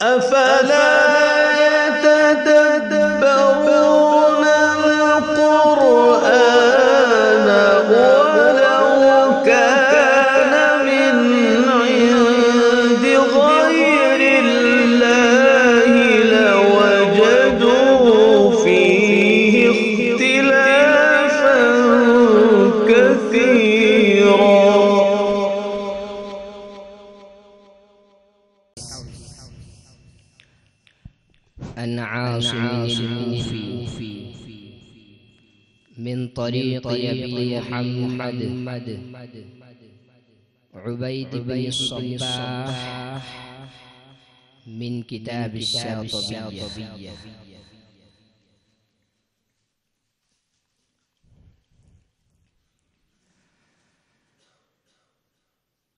أفلا يتدبرون القرآن ولو كان من عند غير الله لوجدوا فيه اختلافا كثيرا. عن عاصم الكوفي من طريق أبي محمد عبيد بن الصباح من كتاب الشاطبية.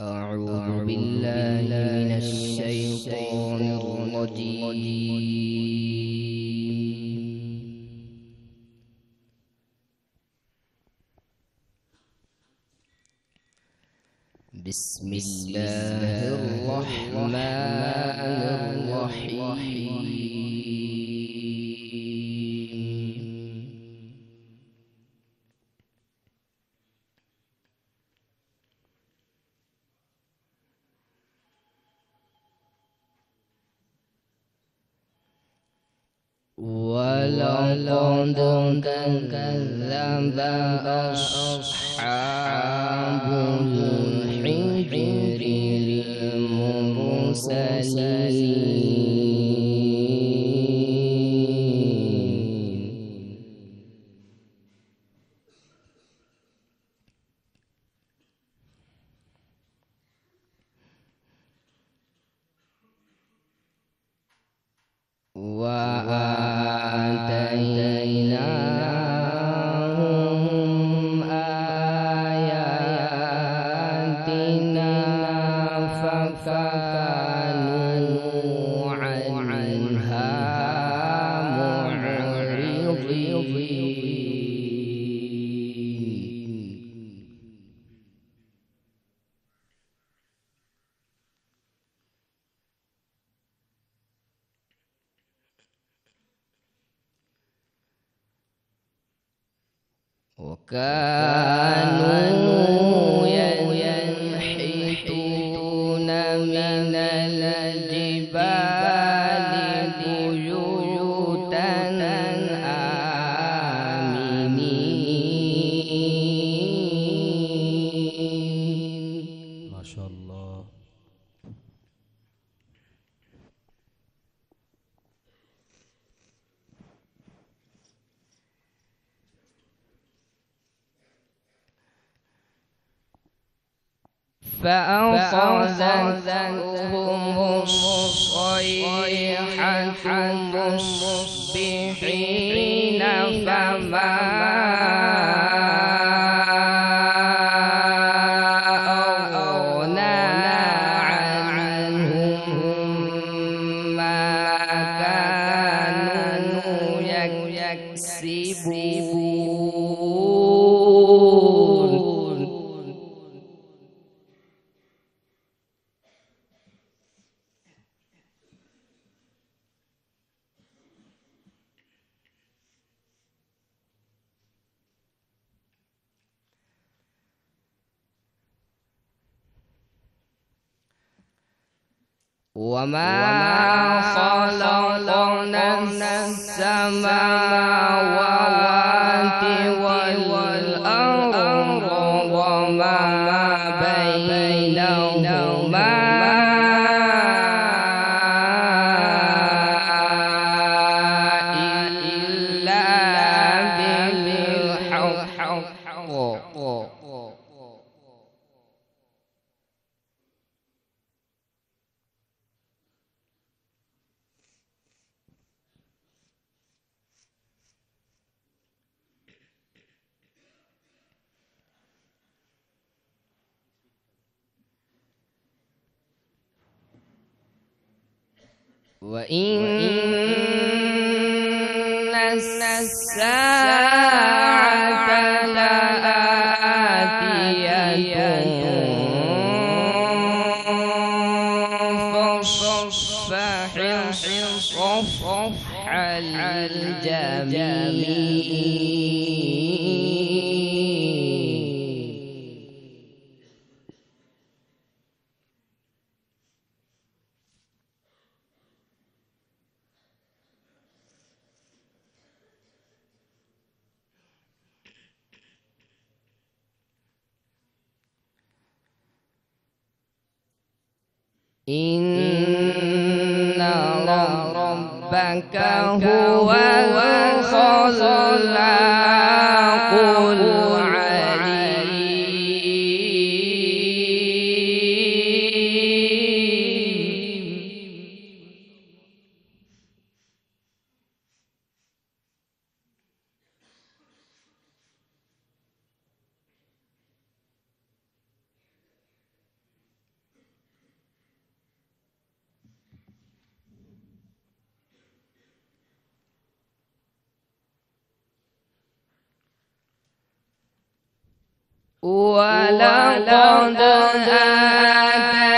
أعوذ بالله من الشيطان الرجيم. بسم الله الرحمن الرحيم. ولقد كذب أصحاب الحجر المرسلين. وآتيناهم آياتنا فكانوا عنها معرضين. وكانوا ينحتون من الجبال بيوتا آمنين. ما شاء الله. فأخذتهم الصيحة مصبحين فما أغنى عنهم ما كانوا يكسبون. وما خلقنا السماوات والأرض وما بينهما إلا بالحق. وإن الساعة لآتية فاصبر فاصفح الصفح الجميل. إن ربك هو الخلاق العليم. ولقد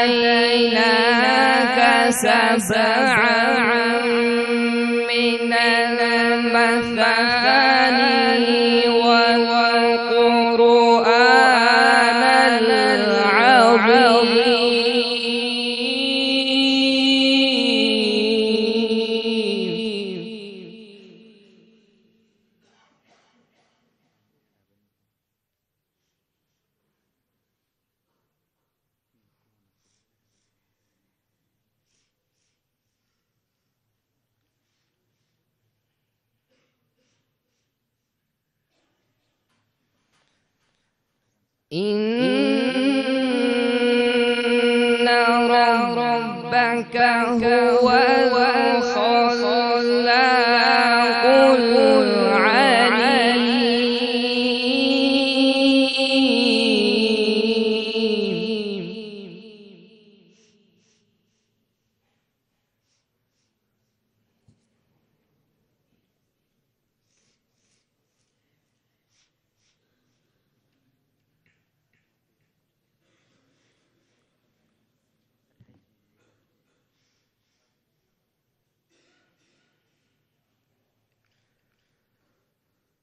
آتيناك سبعا من المثاني والقرآن العظيم. إن ربك هو الخلاق العليم.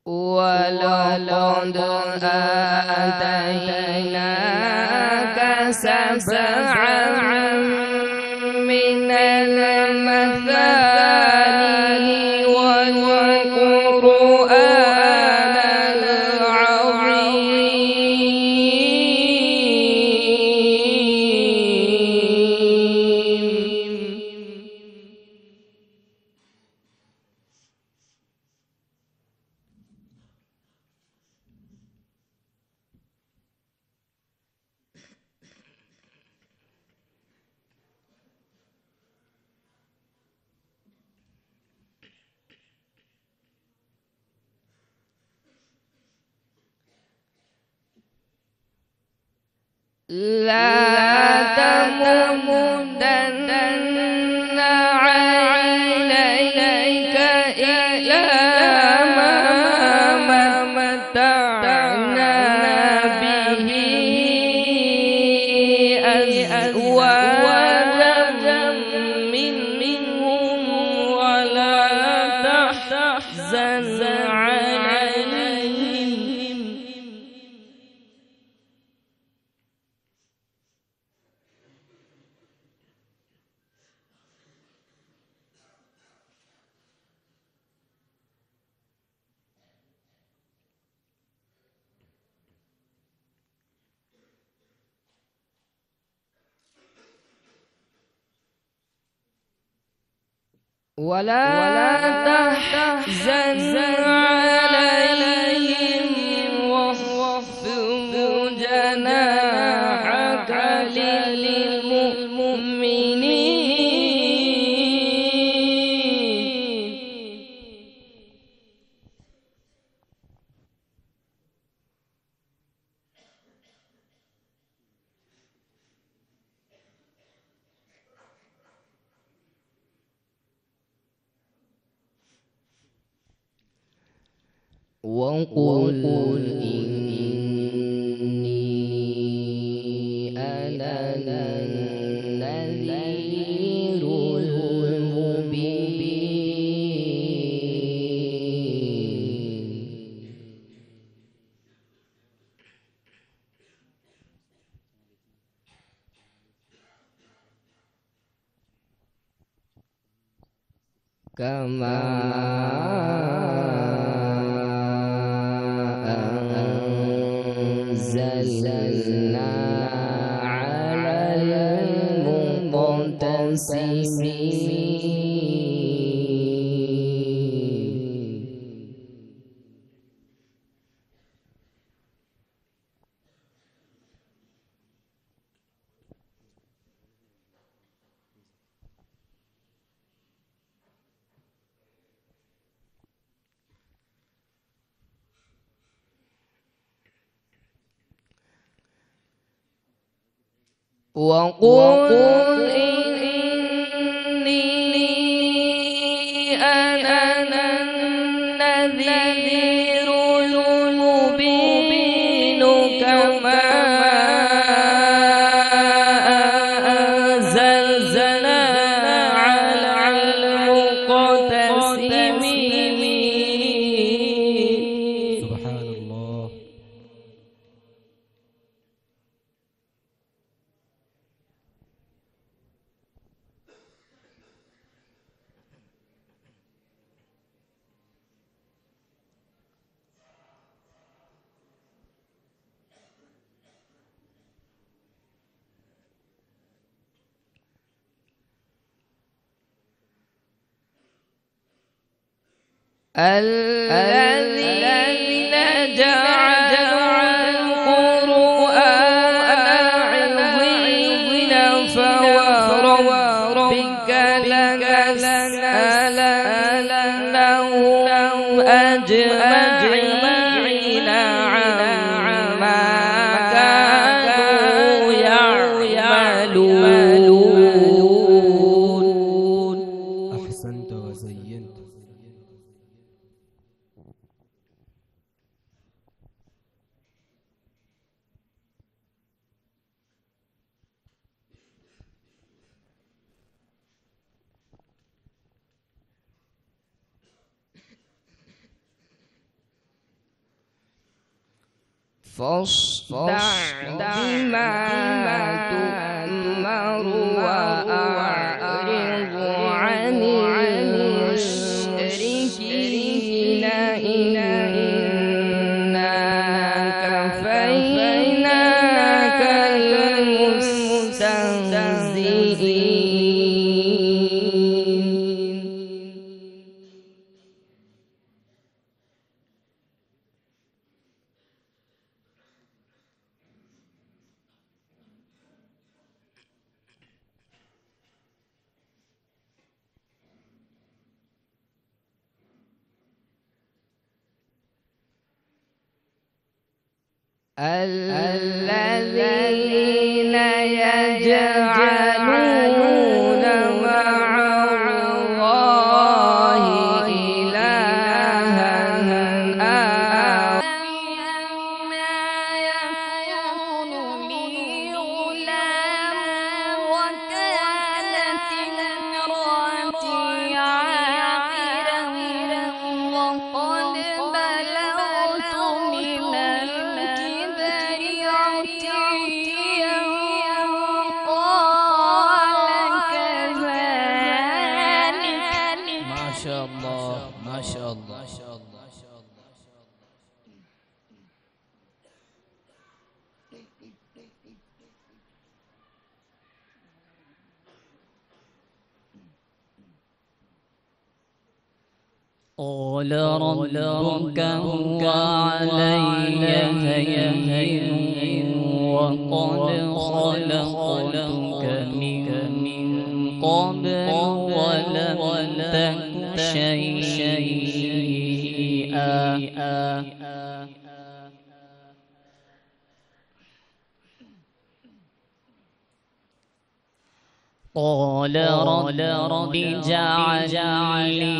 ولقد آتيناك سبعا من المثاني والقرآن العظيم. لا تمدن عينيك إلى ما متعنا به أزواجا منهم ولا تحزن عليهم. ولا تحزن عليهم واخفض جناحك للمؤمنين. وقل إني أنا النذير كما أنزلنا على المقتسمين. وقل إني أنا النذير المبين كما أنزلنا على المقتسمين. سبحان الله. الذين جعلوا القرآن عضين فوربك لنسألنهم أجمعين عما كانوا يعملون. أحسنت وزينت. فاصدع بما تؤمر وأعرض عن المشركين إنا كفيناك المستهزئين. الذين يجعلون مع الله إلها آخر. ما يكون لي غلام وكانت امرأتي عاقرا وقد بلغت من الكبر عتيا. قال كذلك. ما شاء الله ما شاء الله. قال ربك هو علي هين وقد خلقتك من قبل ولم تك شيئا. قال رب اجعل لي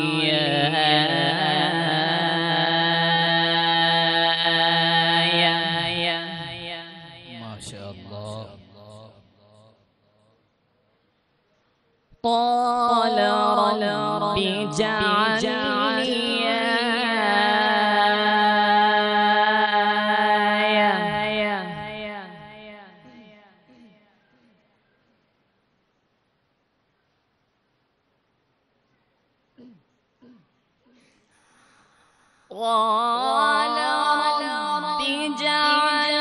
آية. ما شاء الله. قال رب اجعل لي آية. قال رب اجعل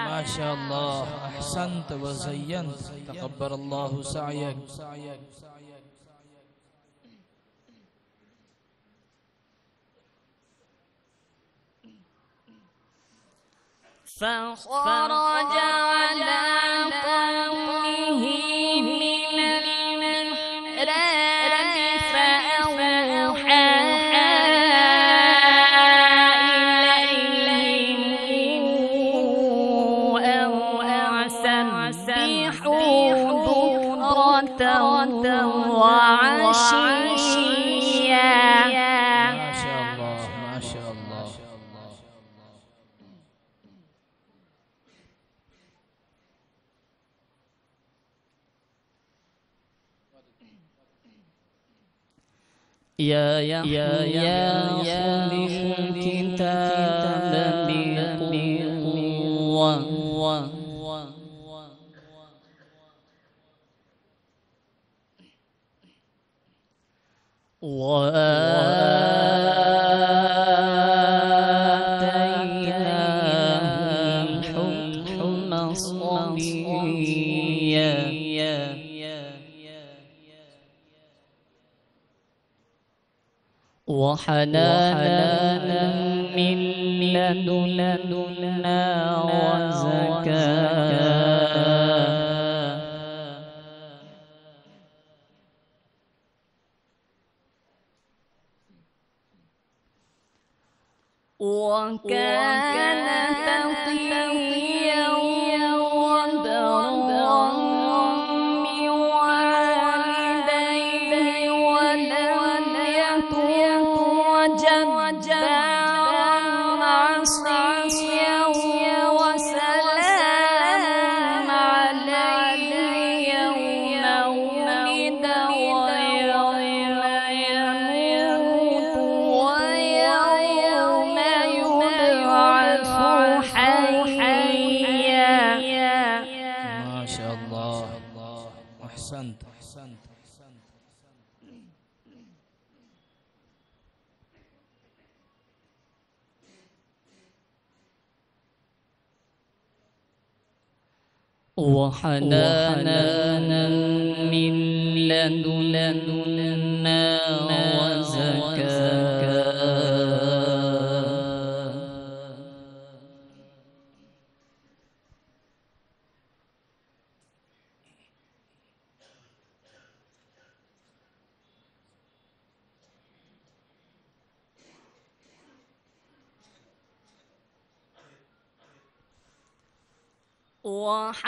ما شاء الله أحسنت وزينت تقبل الله سعيك. فخرج على قومه من المحراب فأوحى إليهم أن سبحوا بكرة وعشيا. ما شاء الله ما شاء الله. يا خذ الكتاب بقوة وآتيناه الحكم صبيا. وحنانا من لدنا وزكاة. وكان تقيا وبرا بوالديه ولم يكن جبارا عصيا وسلام عليه يوم ولد ويوم يموت ويوم يبعث حيا. ما شاء الله أحسنت. وحنانا من لدنا وزكاة.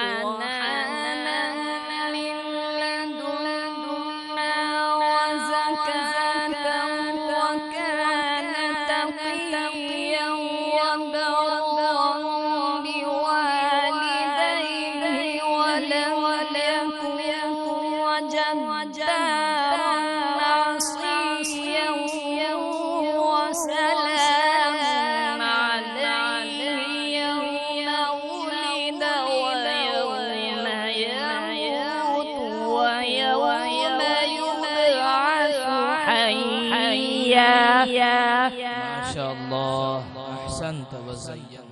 وحنانا من لدنا وزكاة وكان تقيا وبرا بوالديه ولم يكن جبارا عصيا وسلام عليه يوم ولد ويوم يموت ويوم يبعث حيا. ما شاء الله أحسنت وزينت.